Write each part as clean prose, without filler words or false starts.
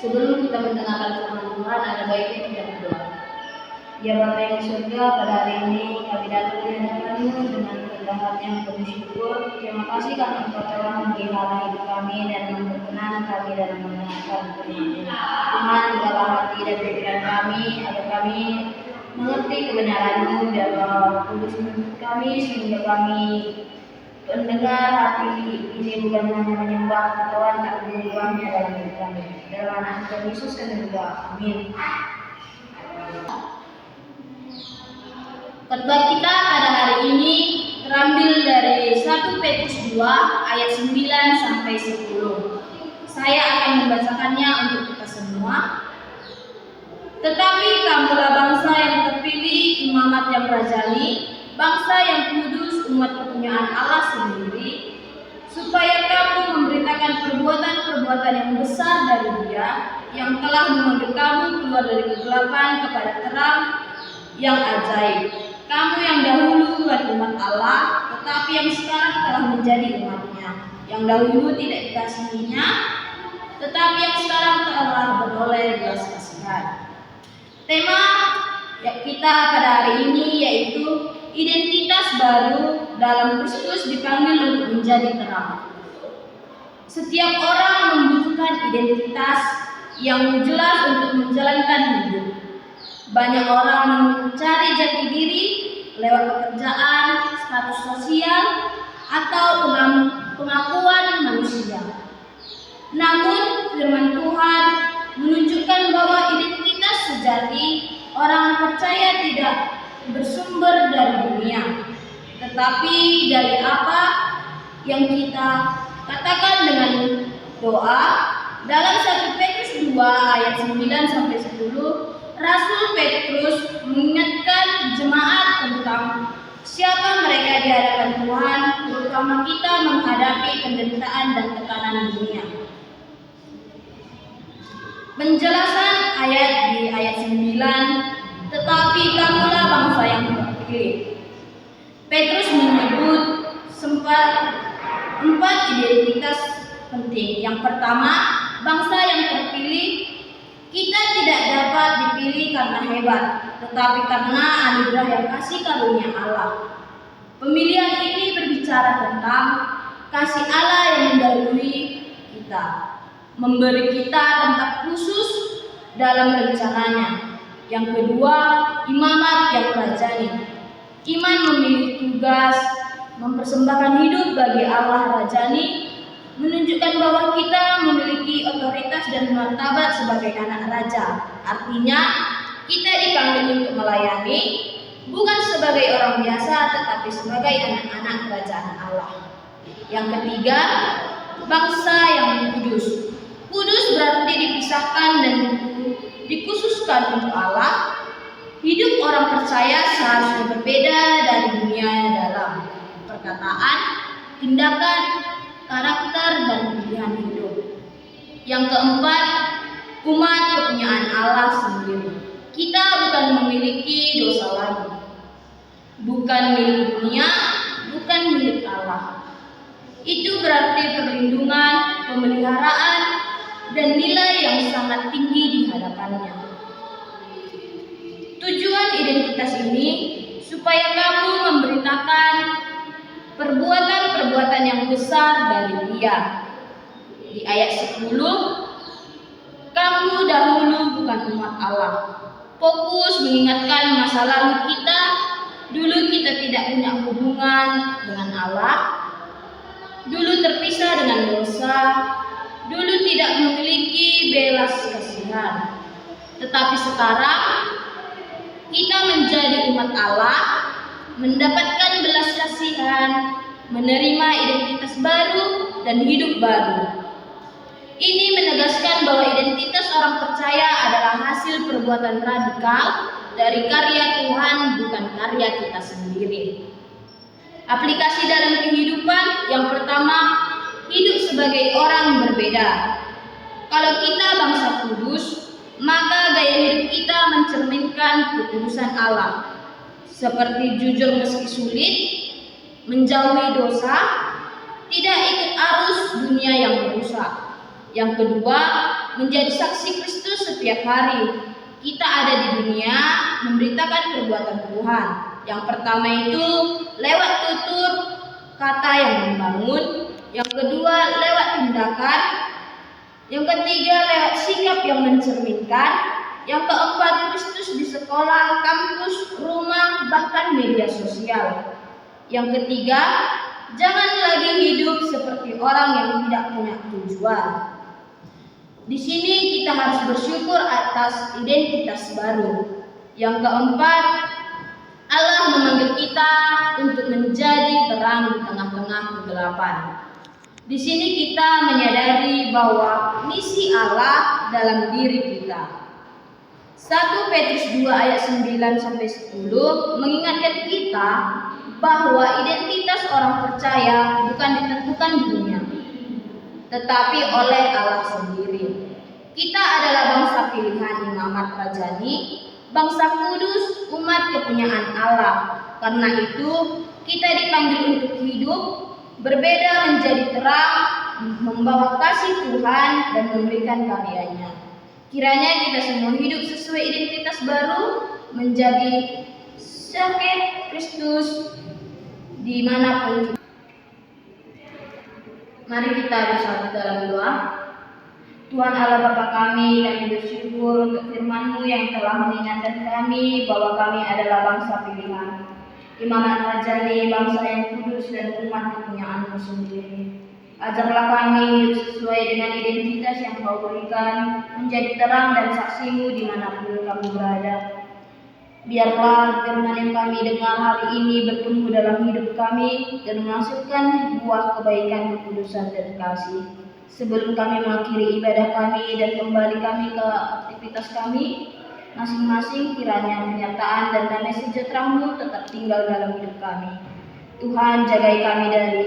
Sebelum kita mendengarkan firman Tuhan, ada baiknya kita berdoa. Ya Bapa yang di surga, pada hari ini kami datang di hadapan-Mu dengan rendah hati yang penuh syukur. Terima kasih karena Engkau telah memelihara hidup kami dan memperkenan kami dalam mendengarkan firman-Mu. Tuhan, bukalah hati dan pikiran kami agar kami mengerti kebenaran-Mu dan Roh Kudus menuntun kami sehingga kami mendengar hati ini bukan hanya menyembah Tuhan, tapi mengubahnya dalam hidup kami. Dalam nama Tuhan Yesus kami berdoa. Amin. Khotbah kita pada hari ini terambil dari 1 Petrus 2 ayat 9 sampai 10. Saya akan membacakannya untuk kita semua. Tetapi kamulah bangsa yang terpilih, imamat yang rajani, bangsa yang kudus, umat kepunyaan Allah sendiri, supaya kamu memberitakan perbuatan-perbuatan yang besar dari Dia yang telah memanggil kamu keluar dari kegelapan kepada terang yang ajaib. Kamu yang dahulu bukan umat Allah, tetapi yang sekarang telah menjadi umat-Nya. Yang dahulu tidak dikasihinya, tetapi yang sekarang telah beroleh belas kasihan. Tema kita pada hari ini yaitu identitas baru dalam Kristus dipanggil untuk menjadi terang. Setiap orang membutuhkan identitas yang jelas untuk menjalankan hidup. Banyak orang mencari jati diri lewat pekerjaan, status sosial, atau pengakuan manusia. Namun firman Tuhan menunjukkan bahwa identitas sejati orang percaya tidak bersumber dari dunia, tetapi dari apa yang kita katakan dengan doa. Dalam 1 Petrus 2 ayat 9 sampai 10, Rasul Petrus mengingatkan jemaat tentang siapa mereka di hadapan Tuhan, terutama kita menghadapi penderitaan dan tekanan dunia. Penjelasan ayat di ayat 9, tetapi kamulah bangsa yang terpilih. Petrus menyebut empat identitas penting. Yang pertama, bangsa yang terpilih. Kita tidak dapat dipilih karena hebat, tetapi karena anugerah yang kasih karunia Allah. Pemilihan ini berbicara tentang kasih Allah yang mendahului kita, memberi kita tempat khusus dalam rencananya. Yang kedua, imamat yang rajani. Iman memiliki tugas mempersembahkan hidup bagi Allah rajani, menunjukkan bahwa kita memiliki otoritas dan martabat sebagai anak raja. Artinya, kita dipanggil untuk melayani, bukan sebagai orang biasa, tetapi sebagai anak-anak kerajaan Allah. Yang ketiga, bangsa yang kudus. Kudus berarti dipisahkan dan dikhususkan untuk Allah. Hidup orang percaya seharusnya berbeda dari dunia dalam perkataan, tindakan, karakter, dan pilihan hidup. Yang keempat, umat kepunyaan Allah sendiri. Kita bukan memiliki dosa lagi, bukan milik dunia, bukan milik Allah. Itu berarti perlindungan, pemeliharaan, dan nilai yang sangat tinggi di hadapannya. Tujuan identitas ini supaya kamu memberitakan perbuatan-perbuatan yang besar dari Dia. Di ayat 10, kamu dahulu bukan umat Allah. Fokus mengingatkan masa lalu kita. Dulu kita tidak punya hubungan dengan Allah. Dulu terpisah dengan dosa. Dulu tidak memiliki belas kasihan. Tetapi sekarang kita menjadi umat Allah, mendapatkan belas kasihan, menerima identitas baru dan hidup baru. Ini menegaskan bahwa identitas orang percaya adalah hasil perbuatan radikal dari karya Tuhan, bukan karya kita sendiri. Aplikasi dalam kehidupan yang pertama, hidup sebagai orang berbeda. Kalau kita bangsa kudus, maka gaya hidup kita mencerminkan kekudusan Allah. Seperti jujur meski sulit, menjauhi dosa, tidak ikut arus dunia yang merusak. Yang kedua, menjadi saksi Kristus setiap hari. Kita ada di dunia memberitakan perbuatan Tuhan. Yang pertama itu lewat tutur kata yang membangun, yang kedua lewat tindakan, yang ketiga lewat sikap yang mencerminkan, yang keempat Kristus di sekolah, kampus, rumah, bahkan media sosial. Yang ketiga, jangan lagi hidup seperti orang yang tidak punya tujuan. Di sini kita harus bersyukur atas identitas baru. Yang keempat, Allah memanggil kita untuk menjadi terang di tengah-tengah kegelapan. Di sini kita menyadari bahwa misi Allah dalam diri kita. 1 Petrus 2 ayat 9-10 mengingatkan kita bahwa identitas orang percaya bukan ditentukan dunia, tetapi oleh Allah sendiri. Kita adalah bangsa pilihan imamat rajani, bangsa kudus, umat kepunyaan Allah. Karena itu, kita dipanggil untuk hidup, berbeda menjadi terang, membawa kasih Tuhan dan memberikan karyanya. Kiranya kita semua hidup sesuai identitas baru, menjadi sahabat Kristus dimanapun. Mari kita bersatu dalam doa. Tuhan Allah Bapa kami bersyukur untuk firman-Mu yang telah mengingatkan kami bahwa kami adalah bangsa pilihan, imamat rajani, bangsa yang kudus dan umat kepunyaan-Mu sendiri. Ajarlah kami hidup sesuai dengan identitas yang Kau berikan, menjadi terang dan saksi-Mu dimanapun kami berada. Biarlah firman yang kami dengar hari ini bertumbuh dalam hidup kami dan menghasilkan buah kebaikan, kekudusan, dan kasih. Sebelum kami mengakhiri ibadah kami dan kembali kami ke aktivitas kami masing-masing, kiranya kenyataan dan damai sejahtera-Mu tetap tinggal dalam hidup kami. Tuhan, jagai kami dari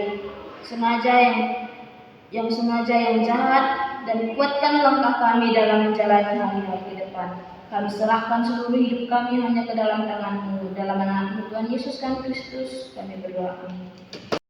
yang sengaja yang jahat, dan kuatkan langkah kami dalam menjalani hari-hari ke depan. Kami serahkan seluruh hidup kami hanya ke dalam tangan-Mu. Dalam nama Tuhan Yesus Kristus kami berdoa. Amin.